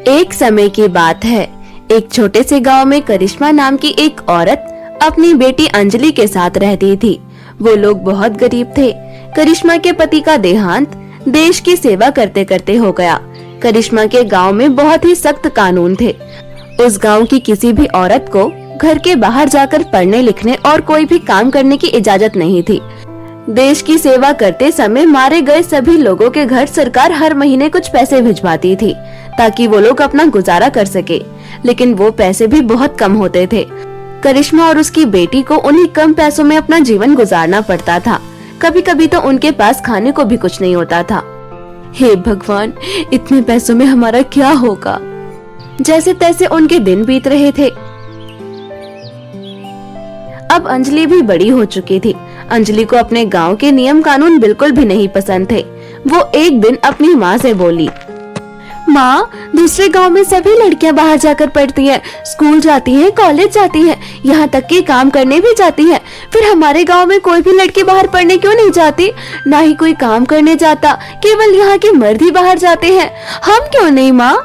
एक समय की बात है। एक छोटे से गांव में करिश्मा नाम की एक औरत अपनी बेटी अंजलि के साथ रहती थी। वो लोग बहुत गरीब थे। करिश्मा के पति का देहांत देश की सेवा करते करते हो गया। करिश्मा के गांव में बहुत ही सख्त कानून थे। उस गांव की किसी भी औरत को घर के बाहर जाकर पढ़ने लिखने और कोई भी काम करने की इजाजत नहीं थी। देश की सेवा करते समय मारे गए सभी लोगों के घर सरकार हर महीने कुछ पैसे भिजवाती थी ताकि वो लोग अपना गुजारा कर सके, लेकिन वो पैसे भी बहुत कम होते थे। करिश्मा और उसकी बेटी को उन्हीं कम पैसों में अपना जीवन गुजारना पड़ता था। कभी कभी तो उनके पास खाने को भी कुछ नहीं होता था। हे भगवान, इतने पैसों में हमारा क्या होगा। जैसे तैसे उनके दिन बीत रहे थे। अब अंजलि भी बड़ी हो चुकी थी। अंजलि को अपने गांव के नियम कानून बिल्कुल भी नहीं पसंद थे। वो एक दिन अपनी माँ से बोली, माँ, दूसरे गांव में सभी लड़कियां बाहर जाकर पढ़ती हैं, स्कूल जाती हैं, कॉलेज जाती हैं, यहाँ तक कि काम करने भी जाती हैं। फिर हमारे गांव में कोई भी लड़की बाहर पढ़ने क्यों नहीं जाती? ना ही कोई काम करने जाता, केवल यहाँ के मर्द ही बाहर जाते हैं। हम क्यों नहीं माँ?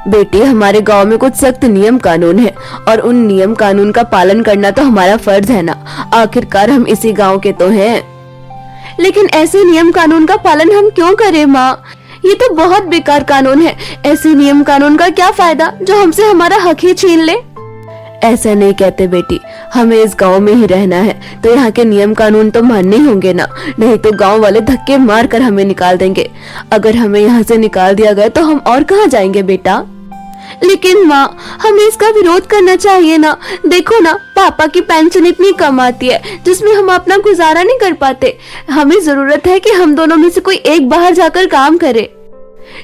बेटी, हमारे गांव में कुछ सख्त नियम कानून है और उन नियम कानून का पालन करना तो हमारा फर्ज है ना। आखिरकार हम इसी गांव के तो हैं। लेकिन ऐसे नियम कानून का पालन हम क्यों करें माँ? ये तो बहुत बेकार कानून है। ऐसे नियम कानून का क्या फायदा जो हमसे हमारा हक ही छीन ले? ऐसा नहीं कहते बेटी, हमें इस गांव में ही रहना है तो यहाँ के नियम कानून तो मानने होंगे ना, नहीं तो गांव वाले धक्के मार कर हमें निकाल देंगे। अगर हमें यहाँ से निकाल दिया गया तो हम और कहाँ जाएंगे बेटा? लेकिन माँ, हमें इसका विरोध करना चाहिए ना। देखो ना, पापा की पेंशन इतनी कम आती है जिसमें हम अपना गुजारा नहीं कर पाते। हमें जरूरत है कि हम दोनों में से कोई एक बाहर जाकर काम करे।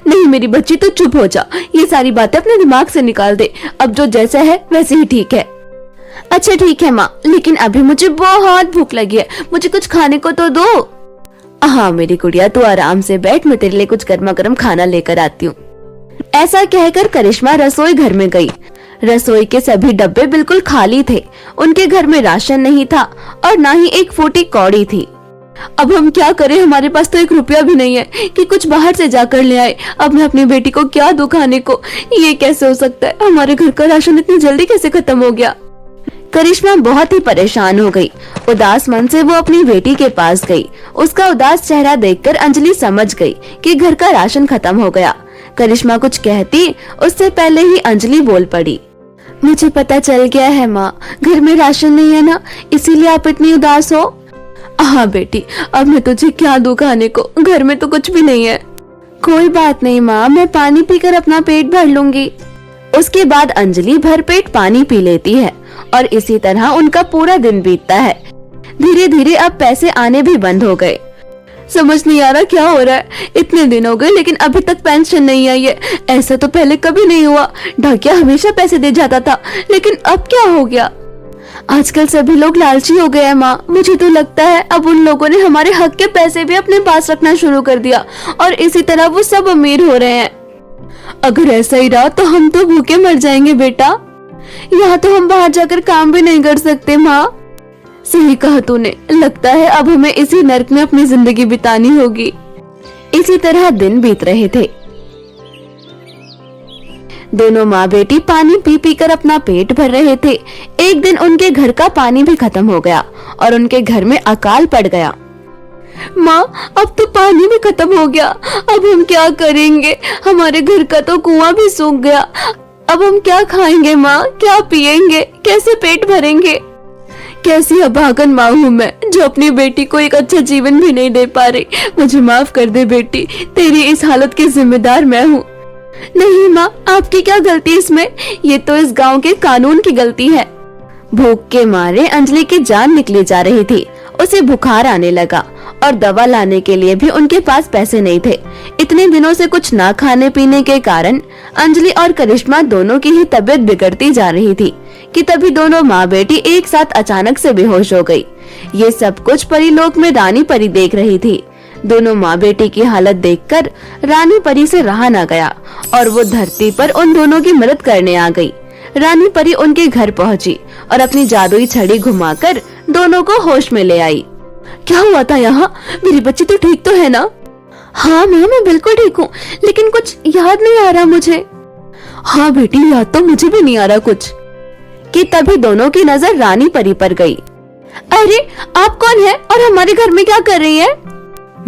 नहीं मेरी बच्ची, तो चुप हो जा। ये सारी बातें अपने दिमाग से निकाल दे। अब जो जैसा है वैसे ही ठीक है। अच्छा ठीक है माँ, लेकिन अभी मुझे बहुत भूख लगी है। मुझे कुछ खाने को तो दो। हाँ मेरी गुड़िया, तू आराम से बैठ, मैं तेरे लिए कुछ गर्मा गर्म खाना लेकर आती हूँ। ऐसा कहकर करिश्मा रसोई घर में गई। रसोई के सभी डब्बे बिल्कुल खाली थे। उनके घर में राशन नहीं था और ना ही एक फूटी कौड़ी थी। अब हम क्या करें? हमारे पास तो 1 रुपया भी नहीं है कि कुछ बाहर से जाकर ले आए। अब मैं अपनी बेटी को क्या दूं खाने को? ये कैसे हो सकता है? हमारे घर का राशन इतनी जल्दी कैसे खत्म हो गया? करिश्मा बहुत ही परेशान हो गई। उदास मन से वो अपनी बेटी के पास गई। उसका उदास चेहरा देखकर अंजलि समझ गई कि घर का राशन खत्म हो गया। करिश्मा कुछ कहती उससे पहले ही अंजलि बोल पड़ी, मुझे पता चल गया है माँ, घर में राशन नहीं है ना, इसीलिए आप इतनी उदास हो। हाँ बेटी, अब मैं तुझे क्या दूं खाने को? घर में तो कुछ भी नहीं है। कोई बात नहीं माँ, मैं पानी पीकर अपना पेट भर लूंगी। उसके बाद अंजलि भरपेट पानी पी लेती है और इसी तरह उनका पूरा दिन बीतता है। धीरे धीरे अब पैसे आने भी बंद हो गए। समझ नहीं आ रहा क्या हो रहा है। इतने दिन हो गए लेकिन अभी तक पेंशन नहीं आई है। ऐसा तो पहले कभी नहीं हुआ। ढाकिया हमेशा पैसे दे जाता था, लेकिन अब क्या हो गया? आजकल सभी लोग लालची हो गए हैं माँ। मुझे तो लगता है अब उन लोगों ने हमारे हक के पैसे भी अपने पास रखना शुरू कर दिया और इसी तरह वो सब अमीर हो रहे हैं। अगर ऐसा ही रहा तो हम तो भूखे मर जाएंगे बेटा। यहाँ तो हम बाहर जाकर काम भी नहीं कर सकते माँ। सही कहा तूने, लगता है अब हमें इसी नर्क में अपनी जिंदगी बितानी होगी। इसी तरह दिन बीत रहे थे। दोनों माँ बेटी पानी पी पी कर अपना पेट भर रहे थे। एक दिन उनके घर का पानी भी खत्म हो गया और उनके घर में अकाल पड़ गया। माँ, अब तो पानी भी खत्म हो गया। अब हम क्या करेंगे? हमारे घर का तो कुआं भी सूख गया। अब हम क्या खाएंगे माँ? क्या पिएंगे? कैसे पेट भरेंगे? कैसी अभागन माँ हूँ मैं, जो अपनी बेटी को एक अच्छा जीवन भी नहीं दे पा रही। मुझे माफ कर दे बेटी, तेरी इस हालत की जिम्मेदार मैं हूँ। नहीं माँ, आपकी क्या गलती इसमें? ये तो इस गांव के कानून की गलती है। भूख के मारे अंजलि की जान निकली जा रही थी। उसे बुखार आने लगा और दवा लाने के लिए भी उनके पास पैसे नहीं थे। इतने दिनों से कुछ ना खाने पीने के कारण अंजलि और करिश्मा दोनों की ही तबीयत बिगड़ती जा रही थी कि तभी दोनों माँ बेटी एक साथ अचानक से बेहोश हो गई। ये सब कुछ परीलोक में रानी परी देख रही थी। दोनों माँ बेटी की हालत देखकर रानी परी से रहा न गया और वो धरती पर उन दोनों की मदद करने आ गई। रानी परी उनके घर पहुंची और अपनी जादुई छड़ी घुमाकर दोनों को होश में ले आई। क्या हुआ था यहाँ? मेरी बच्ची तो ठीक तो है ना? हाँ माँ, मैं बिल्कुल ठीक हूँ, लेकिन कुछ याद नहीं आ रहा मुझे। हाँ बेटी, याद तो मुझे भी नहीं आ रहा कुछ। कि तभी दोनों की नजर रानी परी पर गई। अरे आप कौन है और हमारे घर में क्या कर रही है?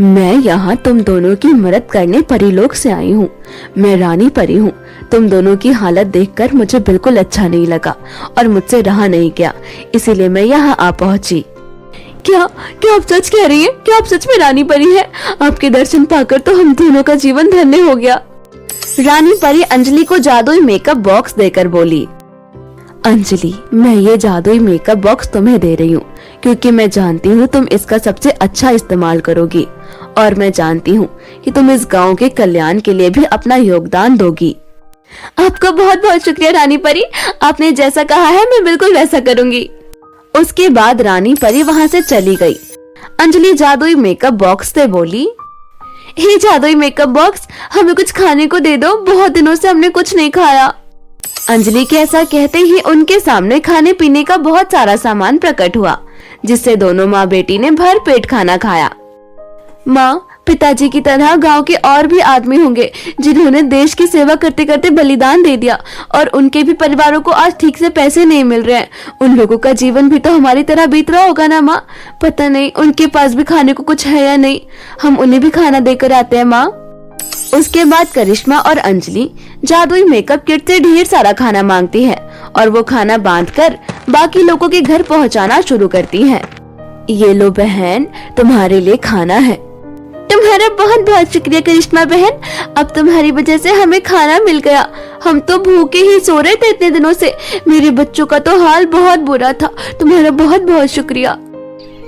मैं यहाँ तुम दोनों की मदद करने परीलोक से आई हूँ। मैं रानी परी हूँ। तुम दोनों की हालत देखकर मुझे बिल्कुल अच्छा नहीं लगा और मुझसे रहा नहीं गया, इसीलिए मैं यहाँ आ पहुँची। क्या क्या आप सच कह रही हैं? क्या आप सच में रानी परी हैं? आपके दर्शन पाकर तो हम दोनों का जीवन धन्य हो गया। रानी परी अंजलि को जादुई मेकअप बॉक्स देकर बोली, अंजलि, मैं ये जादुई मेकअप बॉक्स तुम्हें दे रही हूँ क्योंकि मैं जानती हूँ तुम इसका सबसे अच्छा इस्तेमाल करोगी और मैं जानती हूँ कि तुम इस गांव के कल्याण के लिए भी अपना योगदान दोगी। आपका बहुत बहुत शुक्रिया रानी परी, आपने जैसा कहा है मैं बिल्कुल वैसा करूंगी। उसके बाद रानी परी वहाँ से चली गई। अंजलि जादुई मेकअप बॉक्स से बोली, हे जादुई मेकअप बॉक्स, हमें कुछ खाने को दे दो, बहुत दिनों से हमने कुछ नहीं खाया। अंजलि के ऐसा कहते ही उनके सामने खाने पीने का बहुत सारा सामान प्रकट हुआ, जिससे दोनों माँ बेटी ने भर पेट खाना खाया। माँ, पिताजी की तरह गांव के और भी आदमी होंगे जिन्होंने देश की सेवा करते करते बलिदान दे दिया और उनके भी परिवारों को आज ठीक से पैसे नहीं मिल रहे हैं। उन लोगों का जीवन भी तो हमारी तरह बीत रहा होगा ना माँ? पता नहीं उनके पास भी खाने को कुछ है या नहीं, हम उन्हें भी खाना देकर आते हैं माँ। उसके बाद करिश्मा और अंजलि जादुई मेकअप किट से ढेर सारा खाना मांगती है और वो खाना बांधकर बाकी लोगों के घर पहुंचाना शुरू करती है। ये लो बहन, तुम्हारे लिए खाना है। तुम्हारा बहुत बहुत शुक्रिया करिश्मा बहन, अब तुम्हारी वजह से हमें खाना मिल गया। हम तो भूखे ही सो रहे थे इतने दिनों से, मेरे बच्चों का तो हाल बहुत बुरा था। तुम्हारा बहुत बहुत शुक्रिया।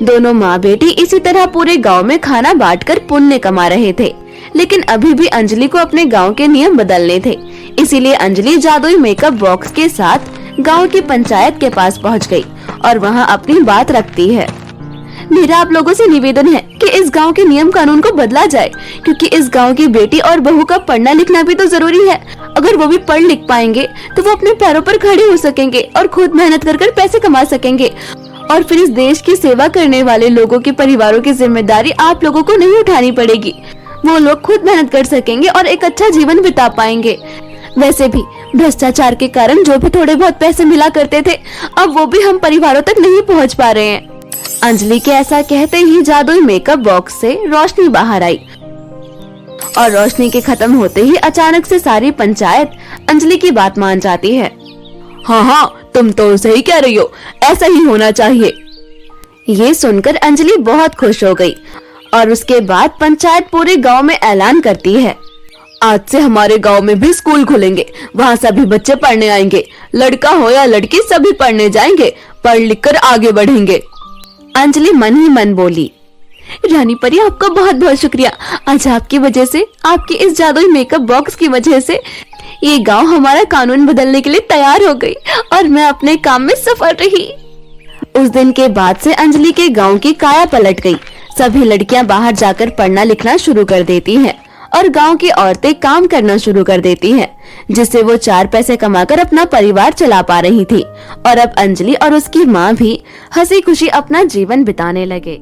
दोनों माँ बेटी इसी तरह पूरे गाँव में खाना बांटकर पुण्य कमा रहे थे, लेकिन अभी भी अंजलि को अपने गांव के नियम बदलने थे। इसीलिए अंजलि जादुई मेकअप बॉक्स के साथ गांव की पंचायत के पास पहुंच गई और वहां अपनी बात रखती है। मेरा आप लोगों से निवेदन है कि इस गांव के नियम कानून को बदला जाए, क्योंकि इस गांव की बेटी और बहू का पढ़ना लिखना भी तो जरूरी है। अगर वो भी पढ़ लिख पाएंगे तो वो अपने पैरों पर खड़े हो सकेंगे और खुद मेहनत कर पैसे कमा सकेंगे और फिर इस देश की सेवा करने वाले लोगों के परिवारों की जिम्मेदारी आप लोगों को नहीं उठानी पड़ेगी। वो लोग खुद मेहनत कर सकेंगे और एक अच्छा जीवन बिता पाएंगे। वैसे भी भ्रष्टाचार के कारण जो भी थोड़े बहुत पैसे मिला करते थे, अब वो भी हम परिवारों तक नहीं पहुंच पा रहे हैं। अंजलि के ऐसा कहते ही जादुई मेकअप बॉक्स से रोशनी बाहर आई और रोशनी के खत्म होते ही अचानक से सारी पंचायत अंजलि की बात मान जाती है। हाँ हाँ, तुम तो सही कह रही हो, ऐसा ही होना चाहिए। ये सुनकर अंजलि बहुत खुश हो गई और उसके बाद पंचायत पूरे गांव में ऐलान करती है, आज से हमारे गांव में भी स्कूल खुलेंगे, वहाँ सभी बच्चे पढ़ने आएंगे, लड़का हो या लड़की सभी पढ़ने जाएंगे, पढ़ लिख कर आगे बढ़ेंगे। अंजलि मन ही मन बोली, रानी परी आपका बहुत बहुत शुक्रिया, आज आपकी वजह से, आपकी इस जादुई मेकअप बॉक्स की वजह से ये गांव हमारा कानून बदलने के लिए तैयार हो गई और मैं अपने काम में सफल रही। उस दिन के बाद से अंजलि के गाँव की काया पलट गई। सभी लड़कियां बाहर जाकर पढ़ना लिखना शुरू कर देती हैं और गांव की औरतें काम करना शुरू कर देती हैं, जिससे वो 4 पैसे कमाकर अपना परिवार चला पा रही थी और अब अंजलि और उसकी माँ भी हंसी खुशी अपना जीवन बिताने लगे।